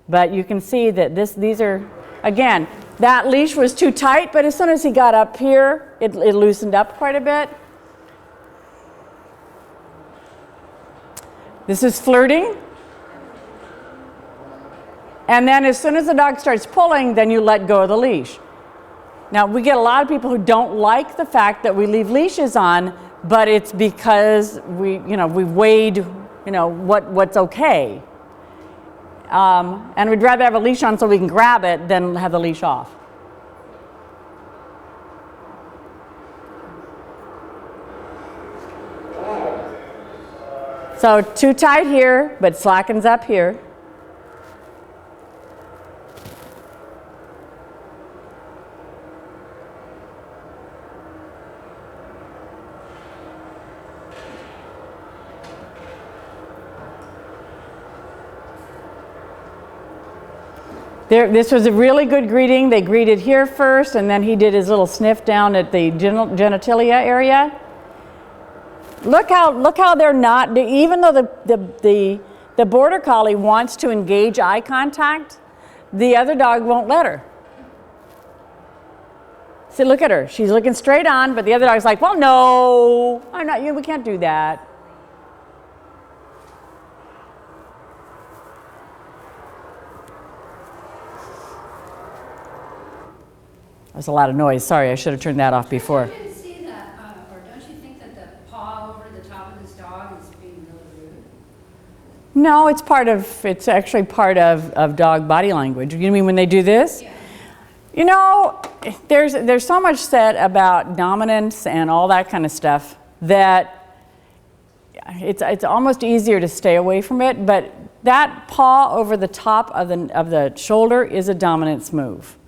But you can see that these are, again, that leash was too tight, but as soon as he got up here, it loosened up quite a bit. This is flirting. And then as soon as the dog starts pulling, then you let go of the leash. Now, we get a lot of people who don't like the fact that we leave leashes on, but it's because we weighed, what's okay. And we'd rather have a leash on so we can grab it than have the leash off. So too tight here, but slackens up here. This was a really good greeting. They greeted here first, and then he did his little sniff down at the genitalia area. Look how they're not, even though the border collie wants to engage eye contact, the other dog won't let her. See, look at her. She's looking straight on, but the other dog's like, well, no, I'm not, we can't do that. There's a lot of noise. Sorry, I should have turned that off before. Don't you see that, or don't you think that the paw over the top of this dog is being really rude? No, it's actually part of dog body language. You mean when they do this? Yeah. There's so much said about dominance and all that kind of stuff that it's almost easier to stay away from it, but that paw over the top of the shoulder is a dominance move.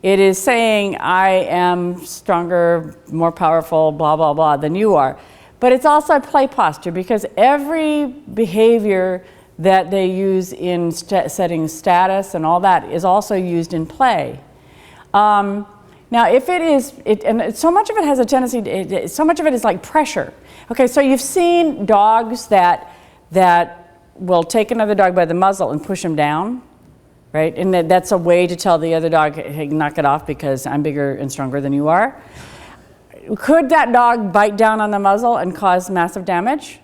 It is saying, I am stronger, more powerful, blah, blah, blah, than you are. But it's also a play posture, because every behavior that they use in setting status and all that is also used in play. Now, if it is, and so much of it has a tendency, so much of it is like pressure. Okay, so you've seen dogs that will take another dog by the muzzle and push him down. Right? And that's a way to tell the other dog, hey, knock it off because I'm bigger and stronger than you are. Could that dog bite down on the muzzle and cause massive damage?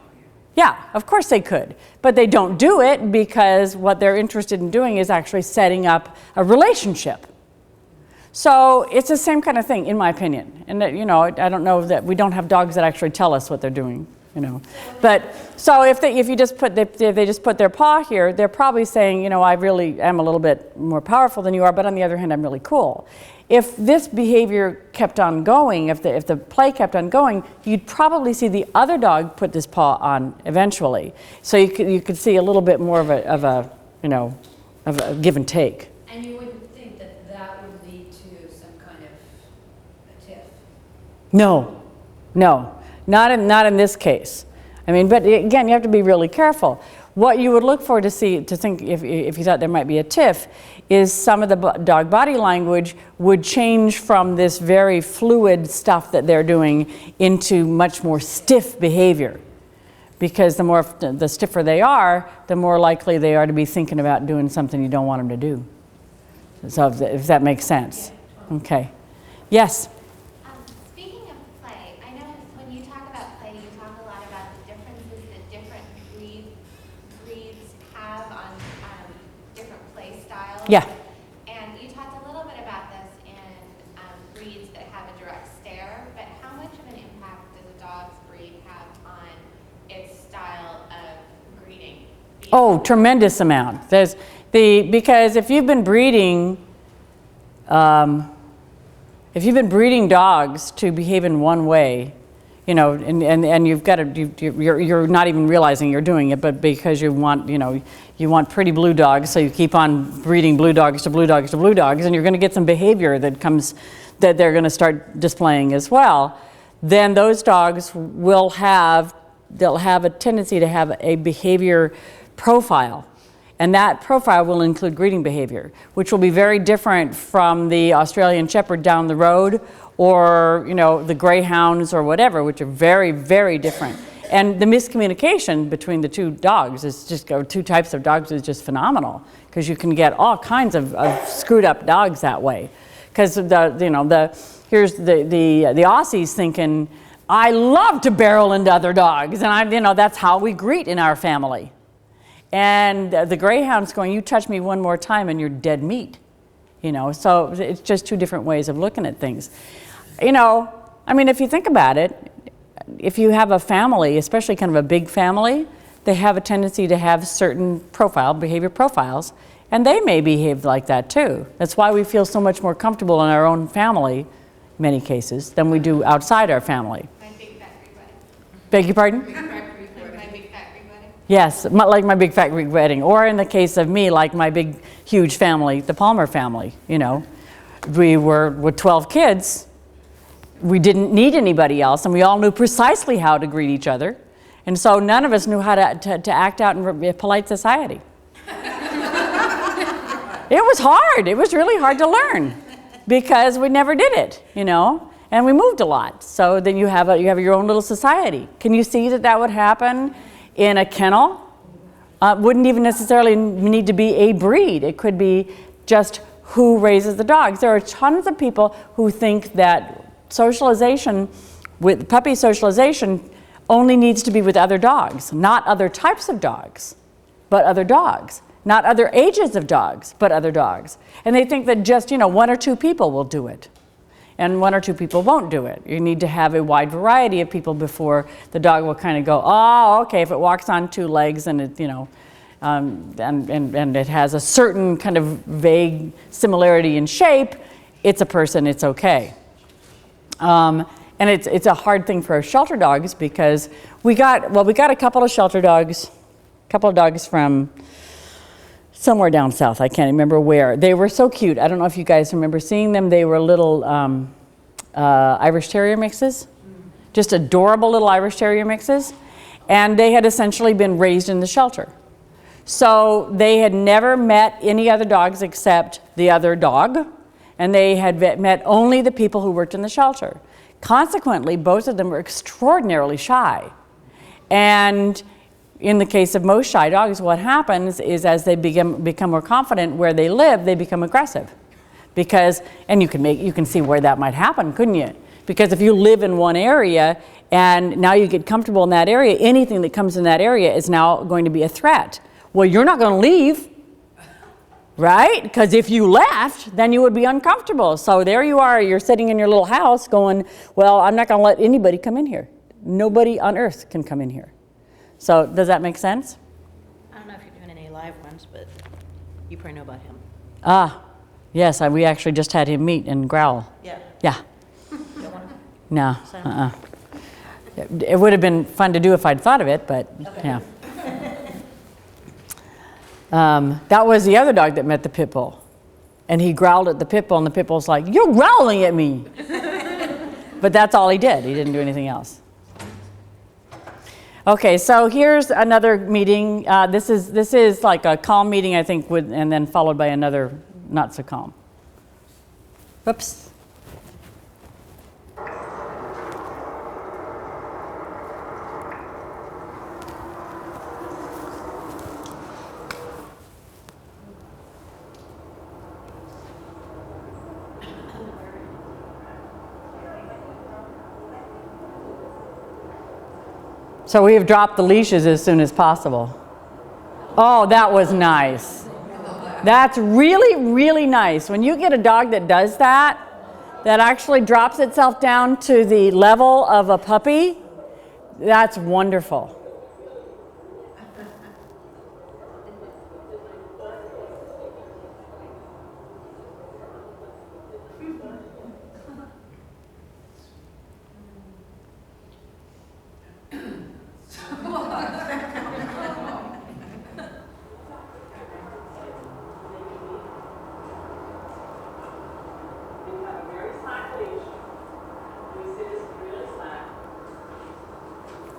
Yeah, of course they could. But they don't do it because what they're interested in doing is actually setting up a relationship. So it's the same kind of thing, in my opinion. And I don't know that we don't have dogs that actually tell us what they're doing. But so if they just put their paw here, they're probably saying, I really am a little bit more powerful than you are, but on the other hand, I'm really cool. If this behavior kept on going, if the play kept on going, you'd probably see the other dog put this paw on eventually. So you could see a little bit more of a give and take. And you wouldn't think that would lead to some kind of a tiff? No. Not in this case. I mean, but again, you have to be really careful. What you would look for to think if you thought there might be a tiff is some of the dog body language would change from this very fluid stuff that they're doing into much more stiff behavior. Because the stiffer they are, the more likely they are to be thinking about doing something you don't want them to do. So if that makes sense. Okay. Yes? Yeah. And you talked a little bit about this in breeds that have a direct stare, but how much of an impact does a dog's breed have on its style of greeting? Oh, tremendous amount. Because if you've been breeding dogs to behave in one way, and you've got you're not even realizing you're doing it, but because you want pretty blue dogs, so you keep on breeding blue dogs to blue dogs to blue dogs, and you're going to get some behavior that they're going to start displaying as well. Then those dogs they'll have a tendency to have a behavior profile. And that profile will include greeting behavior, which will be very different from the Australian Shepherd down the road, or the greyhounds or whatever, which are very, very different. And the miscommunication between the two dogs is just, or two types of dogs is just phenomenal, because you can get all kinds of screwed up dogs that way. Because here's the Aussies thinking, I love to barrel into other dogs, and that's how we greet in our family. And the Greyhound's going, you touch me one more time and you're dead meat. So it's just two different ways of looking at things. If you think about it, if you have a family, especially kind of a big family, they have a tendency to have certain behavior profiles, and they may behave like that too. That's why we feel so much more comfortable in our own family, in many cases, than we do outside our family. My big fat Greek wedding. Beg your pardon? My big fat Greek wedding. Yes, like my big fat Greek wedding, or in the case of me, like my big huge family, the Palmer family. We were with 12 kids. We didn't need anybody else, and we all knew precisely how to greet each other, and so none of us knew how to act out in polite society. It was hard. It was really hard to learn, because we never did it, and we moved a lot. So then you have your own little society. Can you see that would happen in a kennel? Wouldn't even necessarily need to be a breed. It could be just who raises the dogs. There are tons of people who think that socialization, with puppy socialization, only needs to be with other dogs, not other types of dogs, but other dogs, not other ages of dogs, but other dogs. And they think that just, one or two people will do it, and one or two people won't do it. You need to have a wide variety of people before the dog will kind of go, oh, okay, if it walks on two legs and it, and it has a certain kind of vague similarity in shape, it's a person, it's okay. And it's a hard thing for our shelter dogs, because we got a couple of shelter dogs, from somewhere down south. I can't remember where. They were so cute. I don't know if you guys remember seeing them. They were little Irish Terrier mixes, just adorable little Irish Terrier mixes. And they had essentially been raised in the shelter. So they had never met any other dogs except the other dog, and they had met only the people who worked in the shelter. Consequently, both of them were extraordinarily shy. And in the case of most shy dogs, what happens is as they become more confident where they live, they become aggressive. Because, and you can see where that might happen, couldn't you? Because if you live in one area and now you get comfortable in that area, anything that comes in that area is now going to be a threat. Well, you're not going to leave, right? Because if you left, then you would be uncomfortable. So there you are, you're sitting in your little house going, well, I'm not going to let anybody come in here. Nobody on earth can come in here. So does that make sense? I don't know if you're doing any live ones, but you probably know about him. Ah, yes, we actually just had him meet and growl. Yeah. Yeah. Don't want to No, It would have been fun to do if I'd thought of it, but Okay. yeah. That was the other dog that met the pit bull. And he growled at the pit bull, and the pit bull's like, you're growling at me. But that's all he did. He didn't do anything else. Okay, so here's another meeting. This is like a calm meeting, I think, and then followed by another not so calm. Whoops. So we have dropped the leashes as soon as possible. Oh, that was nice. That's really, really nice. When you get a dog that does that, that actually drops itself down to the level of a puppy, that's wonderful.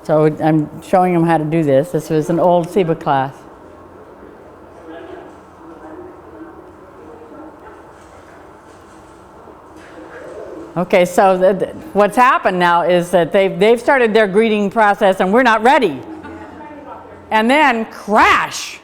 So I'm showing them how to do this. This was an old SEBA class. Okay, so what's happened now is that they've started their breeding process and we're not ready. And then crash.